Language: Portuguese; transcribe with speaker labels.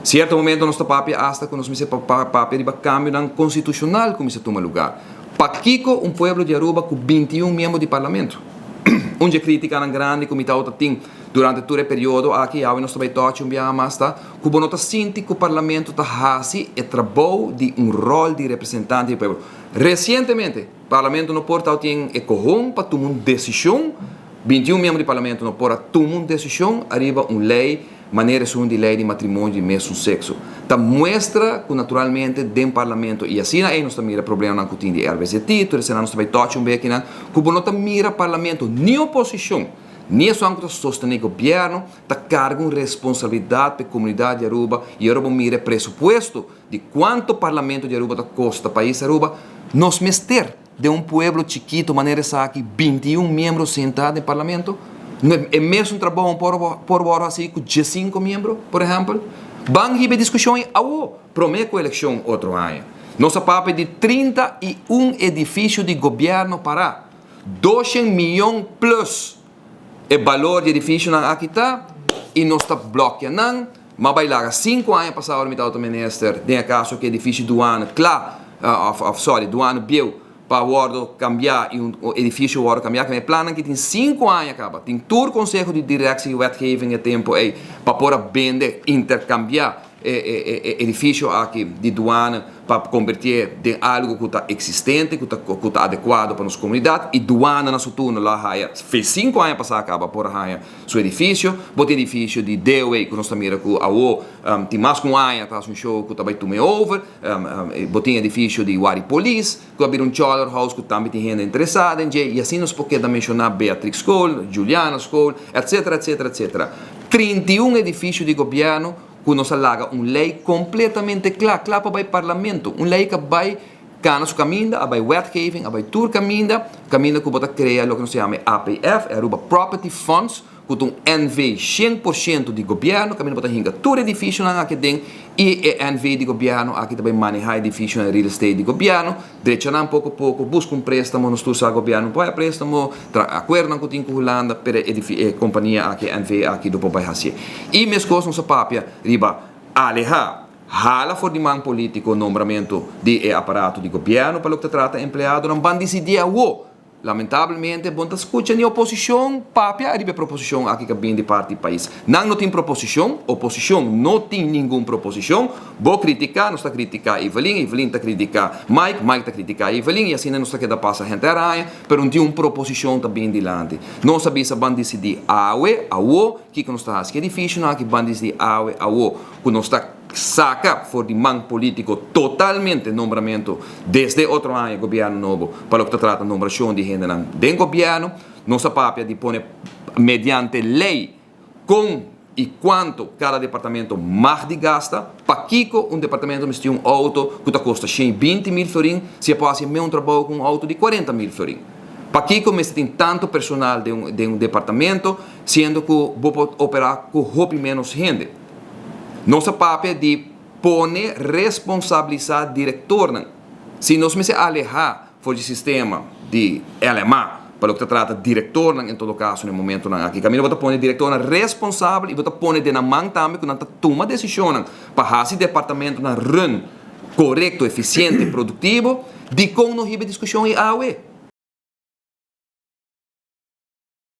Speaker 1: Certo momento nós papia hasta quando nós papia de cambio não constitucional como se toma lugar. Paquico pueblo de Aruba com 21 membros de parlamento. Onde critica na grande como está outra tem durante todo o período aqui ao nós também toque dia mais tá que bonota sinti que o parlamento tá hasi e trabalho de rol de representante do povo. Recentemente, o parlamento no porta tem ecohom para tomar uma decisão. 21 membros do parlamento no porta tomar uma decisão arriba lei maneira de lei de matrimônio de mesmo sexo. Tá mostra que naturalmente dentro do parlamento e assim aí nós mira problema na cutin de RBCT, tudo isso nós também toque que bonota mira parlamento nem oposição. Nem só que sostener o governo, está carga uma responsabilidade para a comunidade de Aruba e Aruba mira pressuposto de quanto o parlamento de Aruba custa para o país Aruba, nós mester de pueblo chiquito, maneira que 21 membros sentados no parlamento, é mesmo um trabalho por hora assim com 15 membros, por exemplo, vão haver discussões prometo a eleição outro ano. Nossa papo de 31 edifícios de governo para 200 milhões plus o valor de edifício na aqui está e nós está bloqueando mas vai lá 5 anos passado o mitad do ministério tem caso que edifício do ano do ano bio para o cambiar e edifício o cambiar que é plano que tem 5 anos acaba tem todo o conselho de direção e wetgeving tempo aí para poder vender intercambiar edifício aqui de doana para converter em algo que está existente, que está adequado para a nossa comunidade e doana na sua turno lá fez 5 anos passar acaba por raia seu edifício, bote edifício de DOA que nós também tem mais um ano para um show que também tomei over, bote edifício de Wari Police, que abrir Choller House que também tem gente interessada e assim nós podemos mencionar Beatrix School, Juliana School, etc, etc, etc. 31 edifícios de governo que nos alaga lei completamente clara para o parlamento, lei que vai cana su caminda, vai wetgeving, vai tour caminda que bota criar o que se chama APF, Aruba Property Funds, que tem NV 100% de governo, caminda bota hinga todo edifício na que tem e NV de governo, aqui também maneja edifício na real estate de governo, direcionar pouco a pouco, busca préstamo, nos tusa governo, põe préstamo, acorda com tem com Holanda, para a companhia aqui NV aqui do vai fazer. E mesmo coisas não se papia, riba, alejar hala for de man político nombramento de aparato de governo para o que trata empregado não van decidir lamentavelmente bonta escuta nem oposição papia arriba proposição aqui que vem de parte do país não tem proposição oposição não tem nenhuma proposição vou criticar nós está criticar Evelyn está criticar Mike está criticar Evelyn e assim não está que dá passa a gente aranha pero não tem uma proposição também dilante não sabia se van decidir que nós está que é difícil não que van decidir que nós está saca for de man político totalmente nombramento desde outro ano governo novo para o que trata nombração de gente dentro do governo nossa papia de pôr mediante lei com e quanto cada departamento mais de gasta para Kiko departamento me tem auto que custa 120 mil florin se pode fazer um trabalho com auto de 40 mil florin para Kiko me tem tanto personal de departamento sendo que vou operar com menos gente nossa papel de pôr responsabilizar diretor. Se nós me alejar for do sistema de LMA, para o que trata diretor, em todo caso, no momento aqui, caminho, vou pôr diretor responsável e vou pôr de na mão também, que não toma decisão para esse departamento na run correto, eficiente, produtivo, de como não houve discussão e